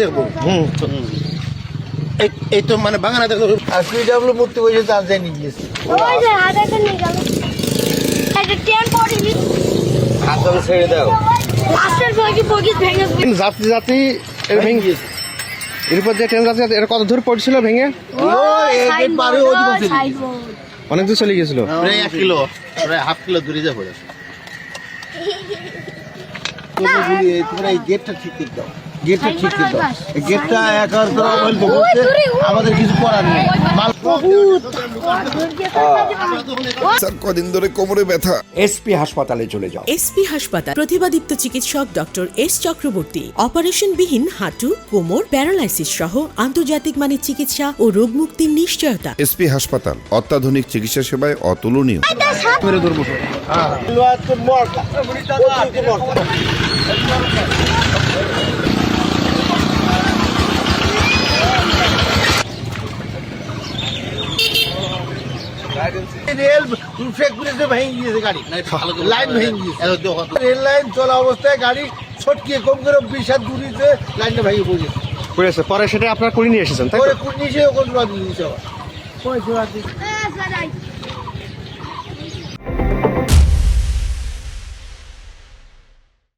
দেখবো এই তো মানে বাঙানা দেখবো আর পিডব্লিউ মূর্তি বসে চার্জ নিয়ে গিয়েছে ছেড়ে দাও যাত্রী যাত্রী ভেঙে গিয়েছে এর উপর যে ট্রেন যাত্রী এটা কত দূর পড়ছিল ভেঙে অনেক দূর চলে গেছিল প্রায় 1 কিলো প্রায় হাফ কিলো দূরে যাবো তোমরা এই গেটটা ঠিক করে দাও গেটটা ঠিক করে দাও এই গেটটা একার আমাদের কিছু করার নেই কদিন ধরে কোমরে ব্যথা। এসপি হাসপাতালে চলে যাও। এসপি হাসপাতাল প্রতিভাদীপ্ত চিকিৎসক ডক্টর এস চক্রবর্তী অপারেশনবিহীন হাঁটু কোমর প্যারালাইসিস সহ আন্তর্জাতিক মানের চিকিৎসা ও রোগ মুক্তির নিশ্চয়তা। এসপি হাসপাতাল অত্যাধুনিক চিকিৎসা সেবায় অতুলনীয়। রেল ভেঙে গিয়েছে গাড়ি লাইন ভেঙে গিয়েছে রেল লাইন চলা অবস্থায় গাড়ি ছটকিয়ে কম করে 20 হাত দূরিতে লাইনটা ভেঙে পড়েছে পরে সেটা আপনারা করে নিয়ে এসেছেন তাই তো? নিজে ওখানে নিয়েছে